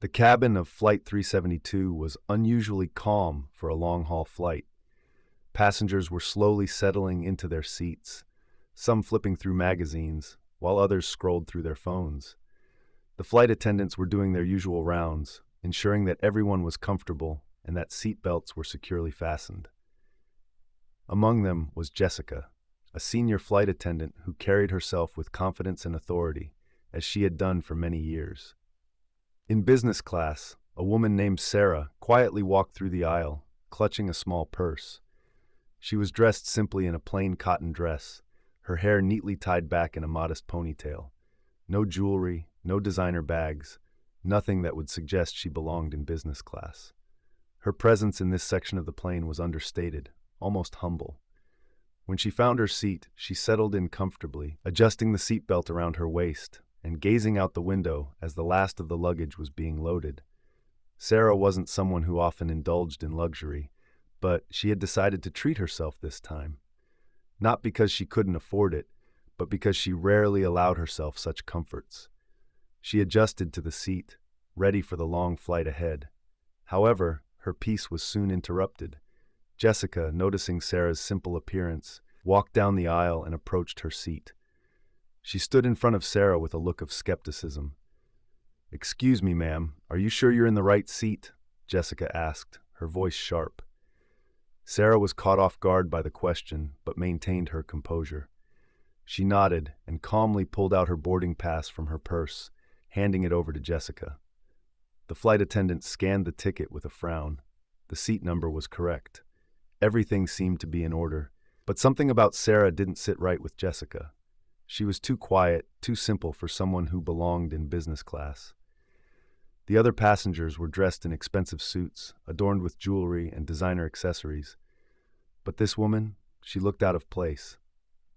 The cabin of Flight 372 was unusually calm for a long-haul flight. Passengers were slowly settling into their seats, some flipping through magazines, while others scrolled through their phones. The flight attendants were doing their usual rounds, ensuring that everyone was comfortable and that seat belts were securely fastened. Among them was Jessica, a senior flight attendant who carried herself with confidence and authority, as she had done for many years. In business class, a woman named Sarah quietly walked through the aisle, clutching a small purse. She was dressed simply in a plain cotton dress, her hair neatly tied back in a modest ponytail. No jewelry, no designer bags, nothing that would suggest she belonged in business class. Her presence in this section of the plane was understated, almost humble. When she found her seat, she settled in comfortably, adjusting the seatbelt around her waist and gazing out the window as the last of the luggage was being loaded. Sarah wasn't someone who often indulged in luxury, but she had decided to treat herself this time. Not because she couldn't afford it, but because she rarely allowed herself such comforts. She adjusted to the seat, ready for the long flight ahead. However, her peace was soon interrupted. Jessica, noticing Sarah's simple appearance, walked down the aisle and approached her seat. She stood in front of Sarah with a look of skepticism. "Excuse me, ma'am, are you sure you're in the right seat?" Jessica asked, her voice sharp. Sarah was caught off guard by the question, but maintained her composure. She nodded and calmly pulled out her boarding pass from her purse, handing it over to Jessica. The flight attendant scanned the ticket with a frown. The seat number was correct. Everything seemed to be in order, but something about Sarah didn't sit right with Jessica. She was too quiet, too simple for someone who belonged in business class. The other passengers were dressed in expensive suits, adorned with jewelry and designer accessories. But this woman, she looked out of place.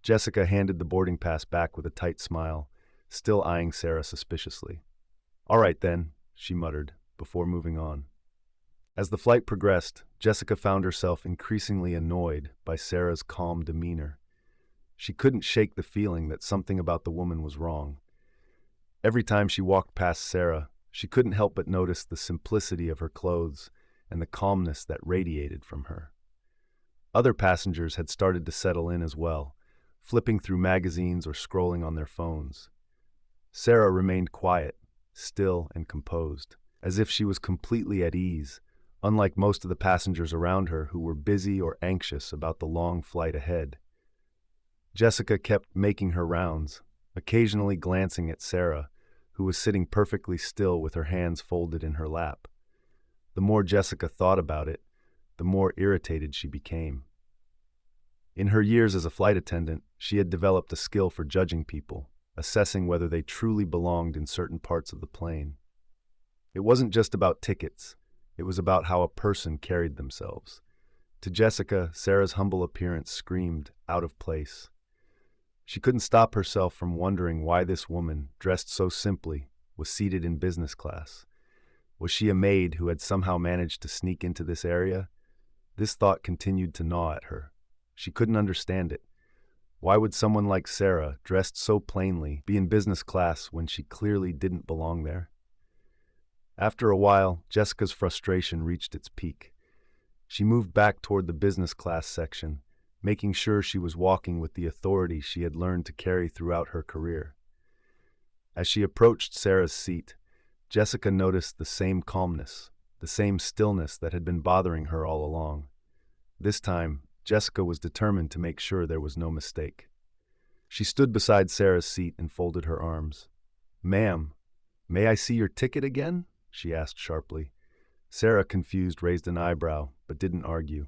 Jessica handed the boarding pass back with a tight smile, still eyeing Sarah suspiciously. "All right then," she muttered, before moving on. As the flight progressed, Jessica found herself increasingly annoyed by Sarah's calm demeanor. She couldn't shake the feeling that something about the woman was wrong. Every time she walked past Sarah, she couldn't help but notice the simplicity of her clothes and the calmness that radiated from her. Other passengers had started to settle in as well, flipping through magazines or scrolling on their phones. Sarah remained quiet, still and composed, as if she was completely at ease, unlike most of the passengers around her who were busy or anxious about the long flight ahead. Jessica kept making her rounds, occasionally glancing at Sarah, who was sitting perfectly still with her hands folded in her lap. The more Jessica thought about it, the more irritated she became. In her years as a flight attendant, she had developed a skill for judging people, assessing whether they truly belonged in certain parts of the plane. It wasn't just about tickets, it was about how a person carried themselves. To Jessica, Sarah's humble appearance screamed out of place. She couldn't stop herself from wondering why this woman, dressed so simply, was seated in business class. Was she a maid who had somehow managed to sneak into this area? This thought continued to gnaw at her. She couldn't understand it. Why would someone like Sarah, dressed so plainly, be in business class when she clearly didn't belong there? After a while, Jessica's frustration reached its peak. She moved back toward the business class section, making sure she was walking with the authority she had learned to carry throughout her career. As she approached Sarah's seat, Jessica noticed the same calmness, the same stillness that had been bothering her all along. This time, Jessica was determined to make sure there was no mistake. She stood beside Sarah's seat and folded her arms. "Ma'am, may I see your ticket again?" she asked sharply. Sarah, confused, raised an eyebrow, but didn't argue.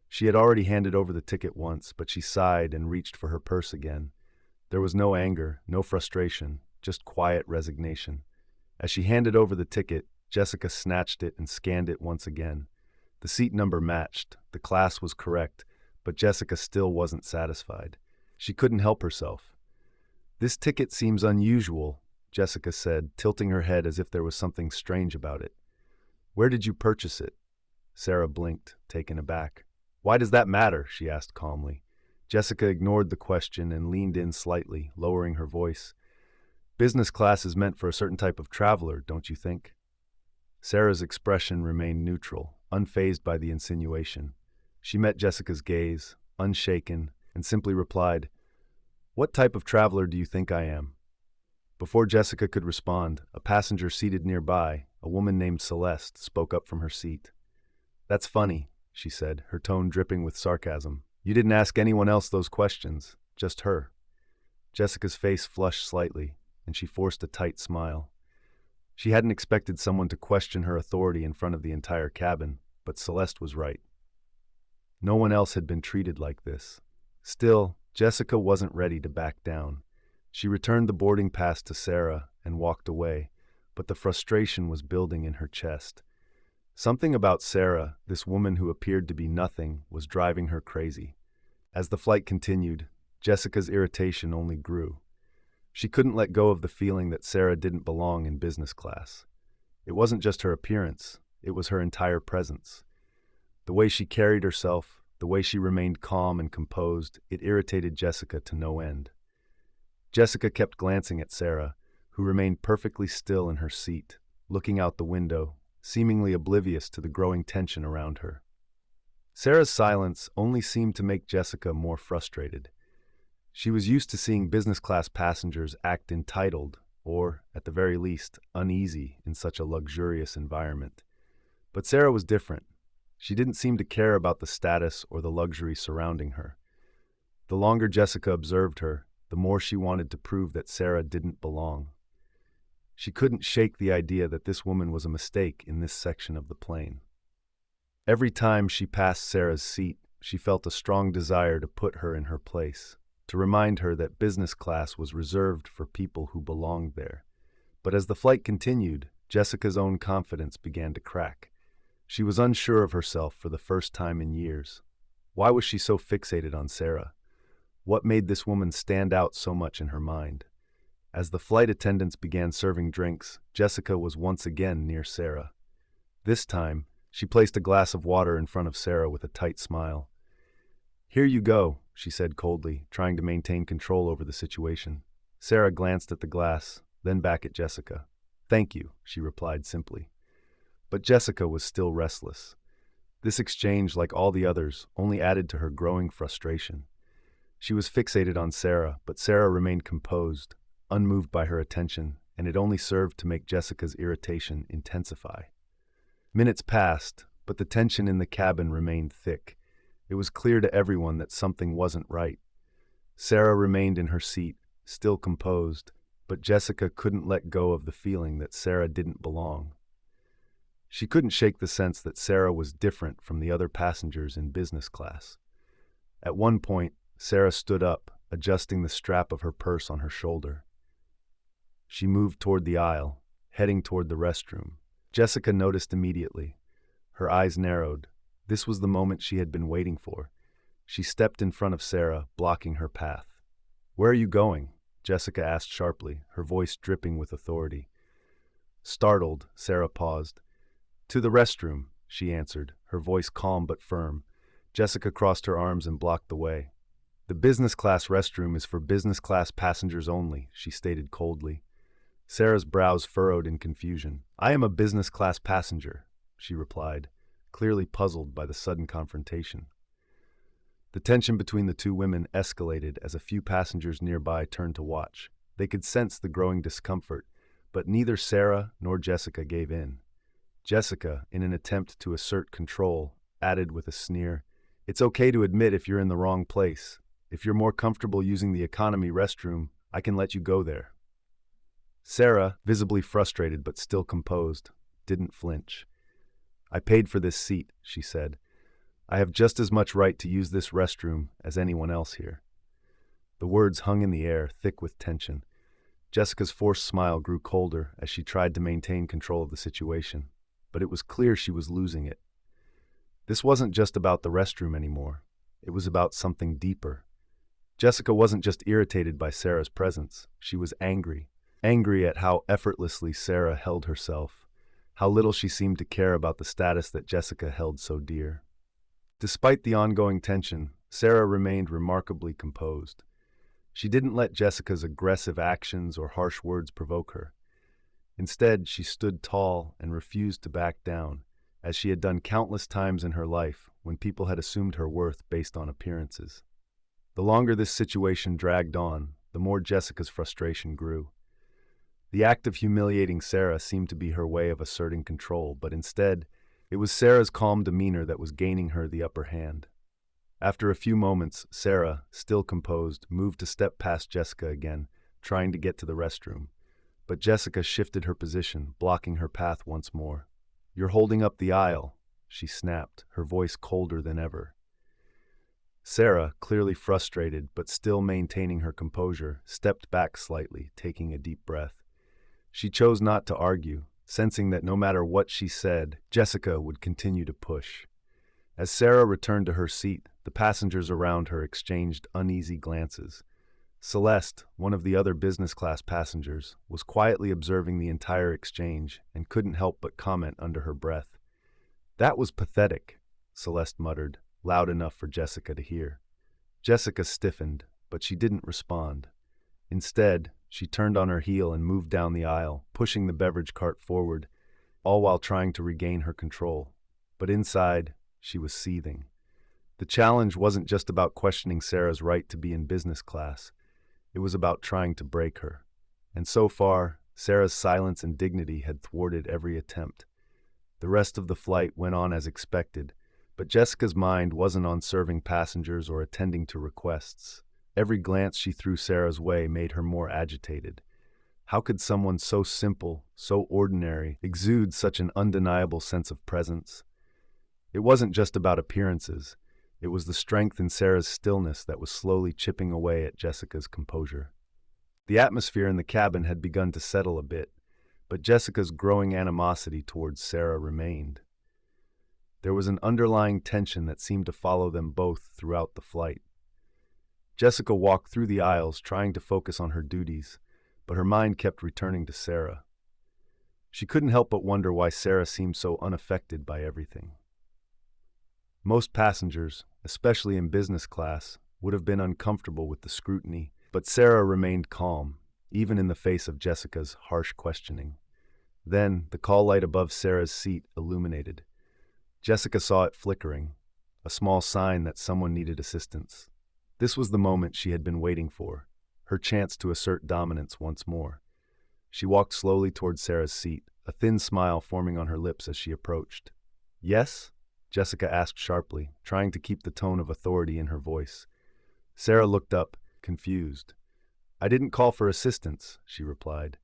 She had already handed over the ticket once, but she sighed and reached for her purse again. There was no anger, no frustration, just quiet resignation. As she handed over the ticket, Jessica snatched it and scanned it once again. The seat number matched, the class was correct, but Jessica still wasn't satisfied. She couldn't help herself. "This ticket seems unusual," Jessica said, tilting her head as if there was something strange about it. "Where did you purchase it?" Sarah blinked, taken aback. "Why does that matter?" she asked calmly. Jessica ignored the question and leaned in slightly, lowering her voice. "Business class is meant for a certain type of traveler, don't you think?" Sarah's expression remained neutral, unfazed by the insinuation. She met Jessica's gaze, unshaken, and simply replied, "What type of traveler do you think I am?" Before Jessica could respond, a passenger seated nearby, a woman named Celeste, spoke up from her seat. "That's funny," she said, her tone dripping with sarcasm. "You didn't ask anyone else those questions, just her." Jessica's face flushed slightly, and she forced a tight smile. She hadn't expected someone to question her authority in front of the entire cabin, but Celeste was right. No one else had been treated like this. Still, Jessica wasn't ready to back down. She returned the boarding pass to Sarah and walked away, but the frustration was building in her chest. Something about Sarah, this woman who appeared to be nothing, was driving her crazy. As the flight continued, Jessica's irritation only grew. She couldn't let go of the feeling that Sarah didn't belong in business class. It wasn't just her appearance, it was her entire presence. The way she carried herself, the way she remained calm and composed, it irritated Jessica to no end. Jessica kept glancing at Sarah, who remained perfectly still in her seat, looking out the window, seemingly oblivious to the growing tension around her. Sarah's silence only seemed to make Jessica more frustrated. She was used to seeing business-class passengers act entitled, or, at the very least, uneasy in such a luxurious environment. But Sarah was different. She didn't seem to care about the status or the luxury surrounding her. The longer Jessica observed her, the more she wanted to prove that Sarah didn't belong. She couldn't shake the idea that this woman was a mistake in this section of the plane. Every time she passed Sarah's seat, she felt a strong desire to put her in her place, to remind her that business class was reserved for people who belonged there. But as the flight continued, Jessica's own confidence began to crack. She was unsure of herself for the first time in years. Why was she so fixated on Sarah? What made this woman stand out so much in her mind? As the flight attendants began serving drinks, Jessica was once again near Sarah. This time, she placed a glass of water in front of Sarah with a tight smile. "Here you go," she said coldly, trying to maintain control over the situation. Sarah glanced at the glass, then back at Jessica. "Thank you," she replied simply. But Jessica was still restless. This exchange, like all the others, only added to her growing frustration. She was fixated on Sarah, but Sarah remained composed, unmoved by her attention, and it only served to make Jessica's irritation intensify. Minutes passed, but the tension in the cabin remained thick. It was clear to everyone that something wasn't right. Sarah remained in her seat, still composed, but Jessica couldn't let go of the feeling that Sarah didn't belong. She couldn't shake the sense that Sarah was different from the other passengers in business class. At one point, Sarah stood up, adjusting the strap of her purse on her shoulder. She moved toward the aisle, heading toward the restroom. Jessica noticed immediately. Her eyes narrowed. This was the moment she had been waiting for. She stepped in front of Sarah, blocking her path. "Where are you going?" Jessica asked sharply, her voice dripping with authority. Startled, Sarah paused. "To the restroom," she answered, her voice calm but firm. Jessica crossed her arms and blocked the way. "The business class restroom is for business class passengers only," she stated coldly. Sarah's brows furrowed in confusion. "I am a business class passenger," she replied, clearly puzzled by the sudden confrontation. The tension between the two women escalated as a few passengers nearby turned to watch. They could sense the growing discomfort, but neither Sarah nor Jessica gave in. Jessica, in an attempt to assert control, added with a sneer, "It's okay to admit if you're in the wrong place. If you're more comfortable using the economy restroom, I can let you go there." Sarah, visibly frustrated but still composed, didn't flinch. "I paid for this seat," she said. "I have just as much right to use this restroom as anyone else here." The words hung in the air, thick with tension. Jessica's forced smile grew colder as she tried to maintain control of the situation, but it was clear she was losing it. This wasn't just about the restroom anymore. It was about something deeper. Jessica wasn't just irritated by Sarah's presence. She was angry. Angry at how effortlessly Sarah held herself, how little she seemed to care about the status that Jessica held so dear. Despite the ongoing tension, Sarah remained remarkably composed. She didn't let Jessica's aggressive actions or harsh words provoke her. Instead, she stood tall and refused to back down, as she had done countless times in her life when people had assumed her worth based on appearances. The longer this situation dragged on, the more Jessica's frustration grew. The act of humiliating Sarah seemed to be her way of asserting control, but instead, it was Sarah's calm demeanor that was gaining her the upper hand. After a few moments, Sarah, still composed, moved to step past Jessica again, trying to get to the restroom. But Jessica shifted her position, blocking her path once more. "You're holding up the aisle," she snapped, her voice colder than ever. Sarah, clearly frustrated but still maintaining her composure, stepped back slightly, taking a deep breath. She chose not to argue, sensing that no matter what she said, Jessica would continue to push. As Sarah returned to her seat, the passengers around her exchanged uneasy glances. Celeste, one of the other business-class passengers, was quietly observing the entire exchange and couldn't help but comment under her breath. "That was pathetic," Celeste muttered, loud enough for Jessica to hear. Jessica stiffened, but she didn't respond. Instead, she turned on her heel and moved down the aisle, pushing the beverage cart forward, all while trying to regain her control. But inside, she was seething. The challenge wasn't just about questioning Sarah's right to be in business class. It was about trying to break her. And so far, Sarah's silence and dignity had thwarted every attempt. The rest of the flight went on as expected, but Jessica's mind wasn't on serving passengers or attending to requests. Every glance she threw Sarah's way made her more agitated. How could someone so simple, so ordinary, exude such an undeniable sense of presence? It wasn't just about appearances. It was the strength in Sarah's stillness that was slowly chipping away at Jessica's composure. The atmosphere in the cabin had begun to settle a bit, but Jessica's growing animosity towards Sarah remained. There was an underlying tension that seemed to follow them both throughout the flight. Jessica walked through the aisles trying to focus on her duties, but her mind kept returning to Sarah. She couldn't help but wonder why Sarah seemed so unaffected by everything. Most passengers, especially in business class, would have been uncomfortable with the scrutiny, but Sarah remained calm, even in the face of Jessica's harsh questioning. Then, the call light above Sarah's seat illuminated. Jessica saw it flickering, a small sign that someone needed assistance. This was the moment she had been waiting for, her chance to assert dominance once more. She walked slowly toward Sarah's seat, a thin smile forming on her lips as she approached. "Yes?" Jessica asked sharply, trying to keep the tone of authority in her voice. Sarah looked up, confused. "I didn't call for assistance," she replied.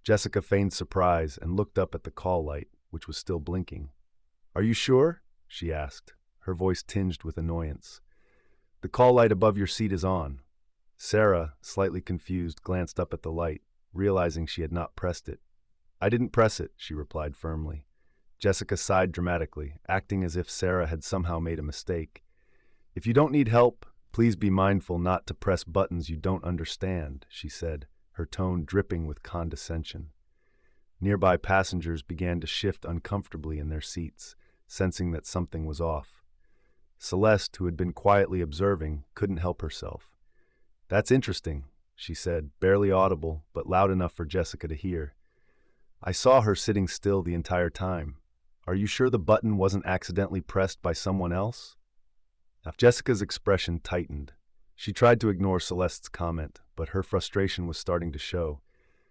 Jessica feigned surprise and looked up at the call light, which was still blinking. "Are you sure?" she asked, her voice tinged with annoyance. "The call light above your seat is on." Sarah, slightly confused, glanced up at the light, realizing she had not pressed it. "I didn't press it," she replied firmly. Jessica sighed dramatically, acting as if Sarah had somehow made a mistake. "If you don't need help, please be mindful not to press buttons you don't understand," she said, her tone dripping with condescension. Nearby passengers began to shift uncomfortably in their seats, sensing that something was off. Celeste, who had been quietly observing, couldn't help herself. "That's interesting," she said, barely audible, but loud enough for Jessica to hear. "I saw her sitting still the entire time. Are you sure the button wasn't accidentally pressed by someone else?" Jessica's expression tightened. She tried to ignore Celeste's comment, but her frustration was starting to show.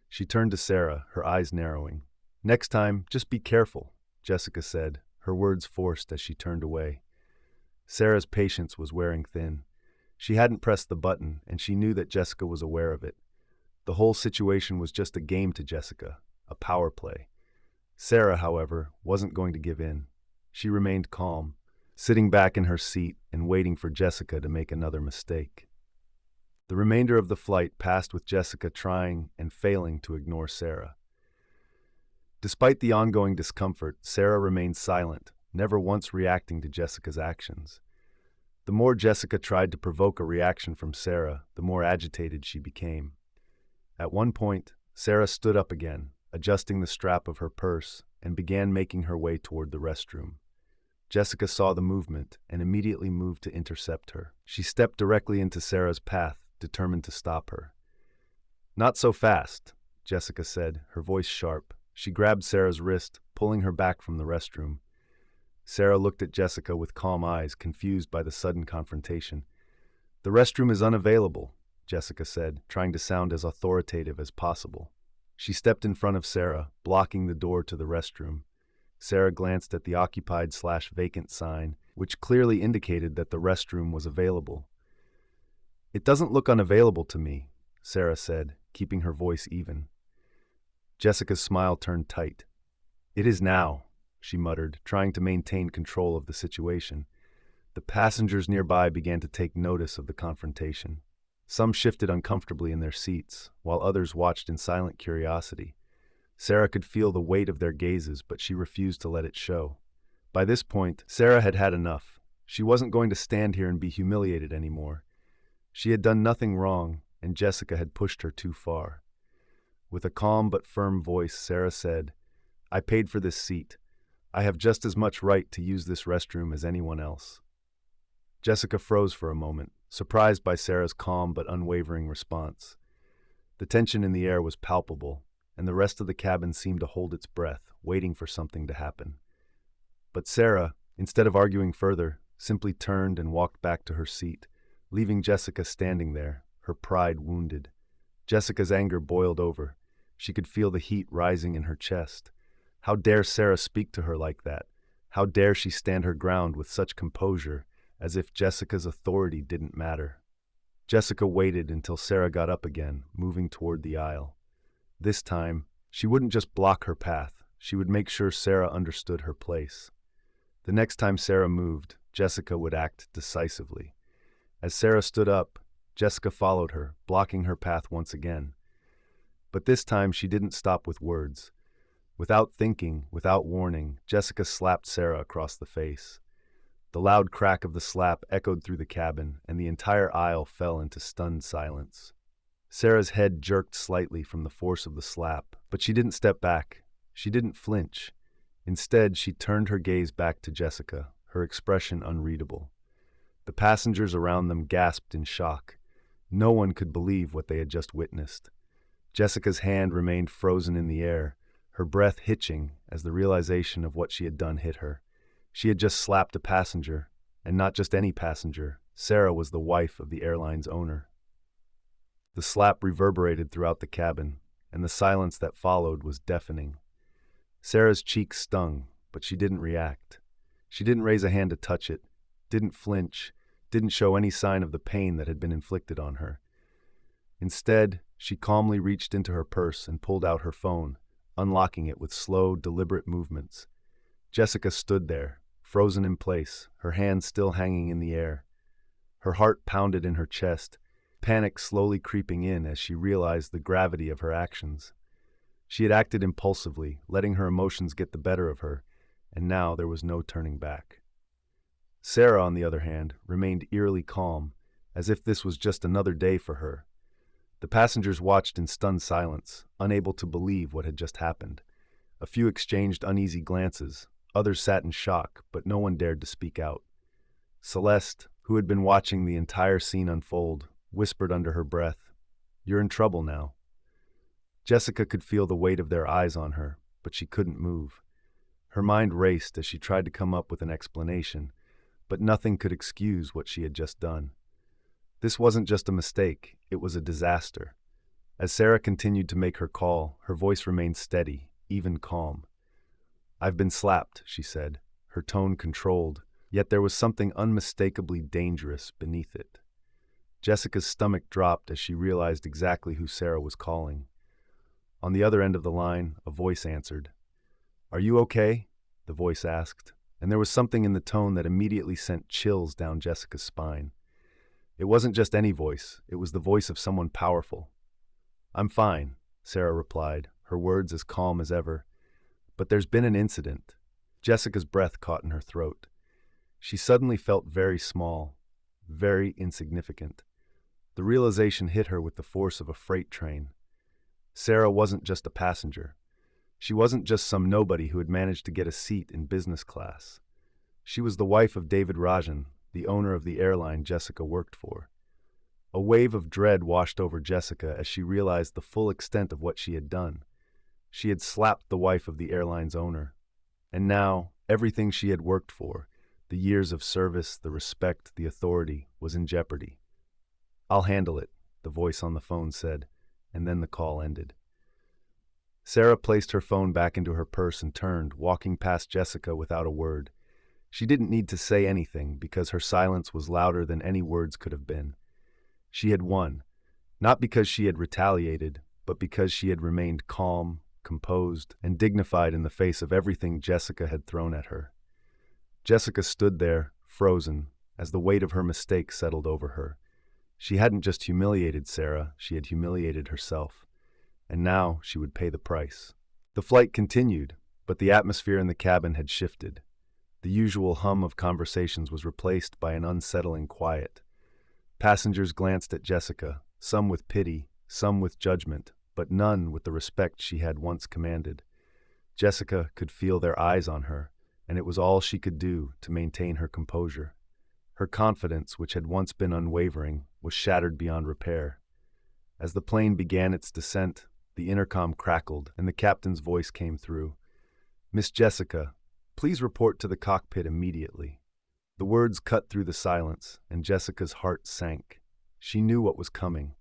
She turned to Sarah, her eyes narrowing. "Next time, just be careful," Jessica said, her words forced as she turned away. Sarah's patience was wearing thin. She hadn't pressed the button, and she knew that Jessica was aware of it. The whole situation was just a game to Jessica, a power play. Sarah, however, wasn't going to give in. She remained calm, sitting back in her seat and waiting for Jessica to make another mistake. The remainder of the flight passed with Jessica trying and failing to ignore Sarah. Despite the ongoing discomfort, Sarah remained silent, never once reacting to Jessica's actions. The more Jessica tried to provoke a reaction from Sarah, the more agitated she became. At one point, Sarah stood up again, adjusting the strap of her purse, and began making her way toward the restroom. Jessica saw the movement and immediately moved to intercept her. She stepped directly into Sarah's path, determined to stop her. "Not so fast," Jessica said, her voice sharp. She grabbed Sarah's wrist, pulling her back from the restroom. Sarah looked at Jessica with calm eyes, confused by the sudden confrontation. "The restroom is unavailable," Jessica said, trying to sound as authoritative as possible. She stepped in front of Sarah, blocking the door to the restroom. Sarah glanced at the occupied/vacant sign, which clearly indicated that the restroom was available. "It doesn't look unavailable to me," Sarah said, keeping her voice even. Jessica's smile turned tight. "It is now," she muttered, trying to maintain control of the situation. The passengers nearby began to take notice of the confrontation. Some shifted uncomfortably in their seats, while others watched in silent curiosity. Sarah could feel the weight of their gazes, but she refused to let it show. By this point, Sarah had had enough. She wasn't going to stand here and be humiliated anymore. She had done nothing wrong, and Jessica had pushed her too far. With a calm but firm voice, Sarah said, "I paid for this seat. I have just as much right to use this restroom as anyone else." Jessica froze for a moment, surprised by Sarah's calm but unwavering response. The tension in the air was palpable, and the rest of the cabin seemed to hold its breath, waiting for something to happen. But Sarah, instead of arguing further, simply turned and walked back to her seat, leaving Jessica standing there, her pride wounded. Jessica's anger boiled over. She could feel the heat rising in her chest. How dare Sarah speak to her like that? How dare she stand her ground with such composure, as if Jessica's authority didn't matter? Jessica waited until Sarah got up again, moving toward the aisle. This time, she wouldn't just block her path, she would make sure Sarah understood her place. The next time Sarah moved, Jessica would act decisively. As Sarah stood up, Jessica followed her, blocking her path once again. But this time she didn't stop with words. Without thinking, without warning, Jessica slapped Sarah across the face. The loud crack of the slap echoed through the cabin, and the entire aisle fell into stunned silence. Sarah's head jerked slightly from the force of the slap, but she didn't step back. She didn't flinch. Instead, she turned her gaze back to Jessica, her expression unreadable. The passengers around them gasped in shock. No one could believe what they had just witnessed. Jessica's hand remained frozen in the air, her breath hitching as the realization of what she had done hit her. She had just slapped a passenger, and not just any passenger. Sarah was the wife of the airline's owner. The slap reverberated throughout the cabin, and the silence that followed was deafening. Sarah's cheeks stung, but she didn't react. She didn't raise a hand to touch it, didn't flinch, didn't show any sign of the pain that had been inflicted on her. Instead, she calmly reached into her purse and pulled out her phone, unlocking it with slow, deliberate movements. Jessica stood there, frozen in place, her hands still hanging in the air. Her heart pounded in her chest, panic slowly creeping in as she realized the gravity of her actions. She had acted impulsively, letting her emotions get the better of her, and now there was no turning back. Sarah, on the other hand, remained eerily calm, as if this was just another day for her. The passengers watched in stunned silence, unable to believe what had just happened. A few exchanged uneasy glances, others sat in shock, but no one dared to speak out. Celeste, who had been watching the entire scene unfold, whispered under her breath, "You're in trouble now." Jessica could feel the weight of their eyes on her, but she couldn't move. Her mind raced as she tried to come up with an explanation, but nothing could excuse what she had just done. This wasn't just a mistake, it was a disaster. As Sarah continued to make her call, her voice remained steady, even calm. "I've been slapped," she said, her tone controlled, yet there was something unmistakably dangerous beneath it. Jessica's stomach dropped as she realized exactly who Sarah was calling. On the other end of the line, a voice answered. "Are you okay?" the voice asked, and there was something in the tone that immediately sent chills down Jessica's spine. It wasn't just any voice, it was the voice of someone powerful. "I'm fine," Sarah replied, her words as calm as ever. "But there's been an incident." Jessica's breath caught in her throat. She suddenly felt very small, very insignificant. The realization hit her with the force of a freight train. Sarah wasn't just a passenger. She wasn't just some nobody who had managed to get a seat in business class. She was the wife of David Rajan, the owner of the airline Jessica worked for. A wave of dread washed over Jessica as she realized the full extent of what she had done. She had slapped the wife of the airline's owner. And now, everything she had worked for, the years of service, the respect, the authority, was in jeopardy. "I'll handle it," the voice on the phone said, and then the call ended. Sarah placed her phone back into her purse and turned, walking past Jessica without a word. She didn't need to say anything because her silence was louder than any words could have been. She had won, not because she had retaliated, but because she had remained calm, composed, and dignified in the face of everything Jessica had thrown at her. Jessica stood there, frozen, as the weight of her mistake settled over her. She hadn't just humiliated Sarah, she had humiliated herself. And now she would pay the price. The flight continued, but the atmosphere in the cabin had shifted. The usual hum of conversations was replaced by an unsettling quiet. Passengers glanced at Jessica, some with pity, some with judgment, but none with the respect she had once commanded. Jessica could feel their eyes on her, and it was all she could do to maintain her composure. Her confidence, which had once been unwavering, was shattered beyond repair. As the plane began its descent, the intercom crackled, and the captain's voice came through. "Miss Jessica, please report to the cockpit immediately." The words cut through the silence, and Jessica's heart sank. She knew what was coming.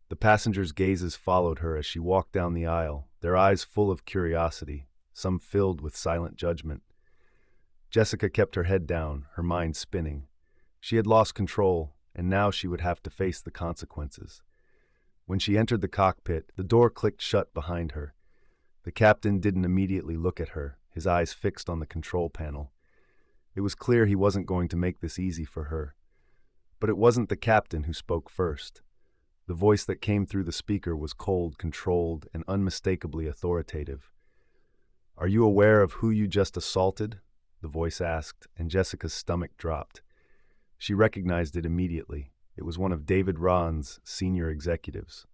The passengers' gazes followed her as she walked down the aisle, their eyes full of curiosity, some filled with silent judgment. Jessica kept her head down, her mind spinning. She had lost control, and now she would have to face the consequences. When she entered the cockpit, the door clicked shut behind her. The captain didn't immediately look at her, his eyes fixed on the control panel. It was clear he wasn't going to make this easy for her. But it wasn't the captain who spoke first. The voice that came through the speaker was cold, controlled, and unmistakably authoritative. "Are you aware of who you just assaulted?" the voice asked, and Jessica's stomach dropped. She recognized it immediately. It was one of David Rahn's senior executives.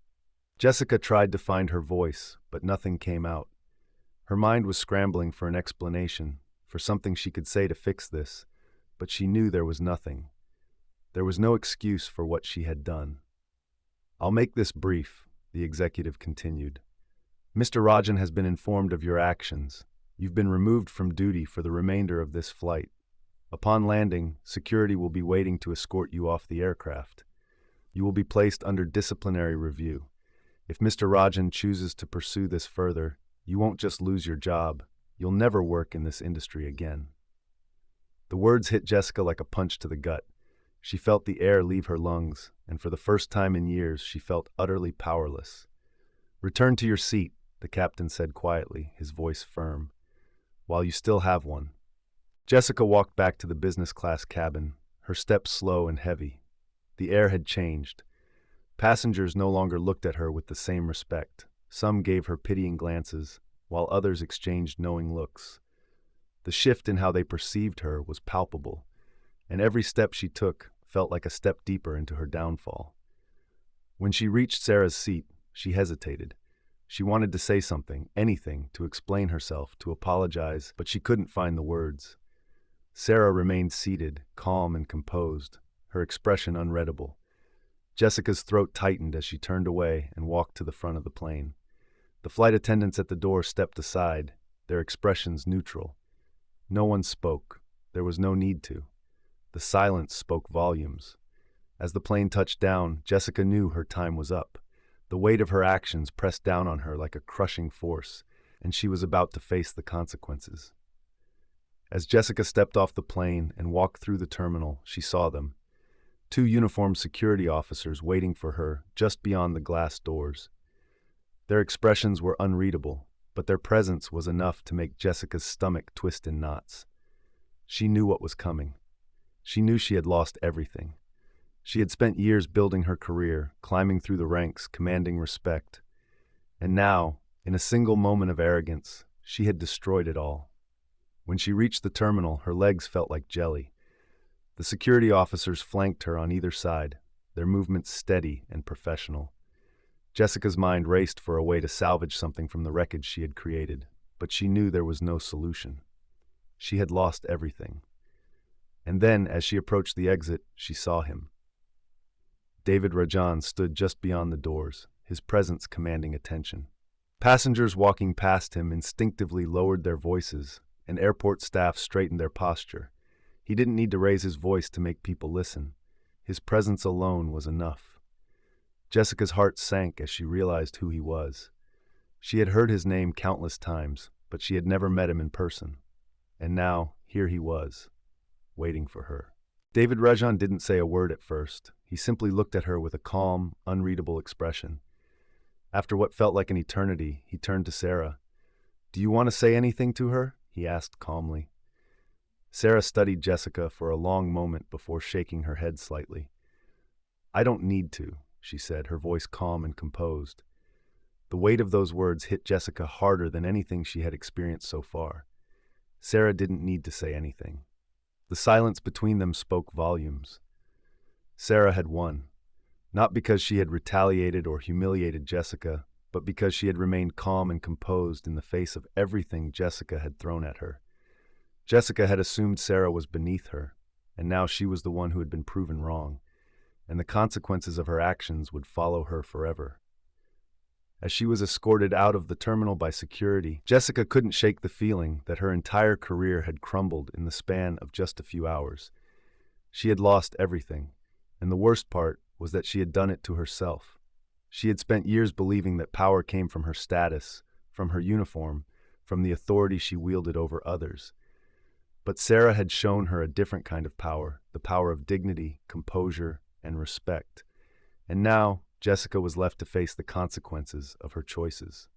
Jessica tried to find her voice, but nothing came out. Her mind was scrambling for an explanation, for something she could say to fix this, but she knew there was nothing. There was no excuse for what she had done. "I'll make this brief," the executive continued. "Mr. Rajan has been informed of your actions. You've been removed from duty for the remainder of this flight. Upon landing, security will be waiting to escort you off the aircraft. You will be placed under disciplinary review. If Mr. Rajan chooses to pursue this further, you won't just lose your job, you'll never work in this industry again." The words hit Jessica like a punch to the gut. She felt the air leave her lungs, and for the first time in years, she felt utterly powerless. "Return to your seat," the captain said quietly, his voice firm, "while you still have one." Jessica walked back to the business class cabin, her steps slow and heavy. The air had changed. Passengers no longer looked at her with the same respect. Some gave her pitying glances, while others exchanged knowing looks. The shift in how they perceived her was palpable, and every step she took felt like a step deeper into her downfall. When she reached Sarah's seat, she hesitated. She wanted to say something, anything, to explain herself, to apologize, but she couldn't find the words. Sarah remained seated, calm and composed, her expression unreadable. Jessica's throat tightened as she turned away and walked to the front of the plane. The flight attendants at the door stepped aside, their expressions neutral. No one spoke. There was no need to. The silence spoke volumes. As the plane touched down, Jessica knew her time was up. The weight of her actions pressed down on her like a crushing force, and she was about to face the consequences. As Jessica stepped off the plane and walked through the terminal, she saw them. 2 uniformed security officers waiting for her just beyond the glass doors. Their expressions were unreadable, but their presence was enough to make Jessica's stomach twist in knots. She knew what was coming. She knew she had lost everything. She had spent years building her career, climbing through the ranks, commanding respect. And now, in a single moment of arrogance, she had destroyed it all. When she reached the terminal, her legs felt like jelly. The security officers flanked her on either side, their movements steady and professional. Jessica's mind raced for a way to salvage something from the wreckage she had created, but she knew there was no solution. She had lost everything. And then, as she approached the exit, she saw him. David Rajan stood just beyond the doors, his presence commanding attention. Passengers walking past him instinctively lowered their voices, and airport staff straightened their posture. He didn't need to raise his voice to make people listen. His presence alone was enough. Jessica's heart sank as she realized who he was. She had heard his name countless times, but she had never met him in person. And now, here he was, waiting for her. David Rajan didn't say a word at first. He simply looked at her with a calm, unreadable expression. After what felt like an eternity, he turned to Sarah. "Do you want to say anything to her?" he asked calmly. Sarah studied Jessica for a long moment before shaking her head slightly. "I don't need to," she said, her voice calm and composed. The weight of those words hit Jessica harder than anything she had experienced so far. Sarah didn't need to say anything. The silence between them spoke volumes. Sarah had won, not because she had retaliated or humiliated Jessica, but because she had remained calm and composed in the face of everything Jessica had thrown at her. Jessica had assumed Sarah was beneath her, and now she was the one who had been proven wrong, and the consequences of her actions would follow her forever. As she was escorted out of the terminal by security, Jessica couldn't shake the feeling that her entire career had crumbled in the span of just a few hours. She had lost everything, and the worst part was that she had done it to herself. She had spent years believing that power came from her status, from her uniform, from the authority she wielded over others. But Sarah had shown her a different kind of power, the power of dignity, composure, and respect. And now, Jessica was left to face the consequences of her choices.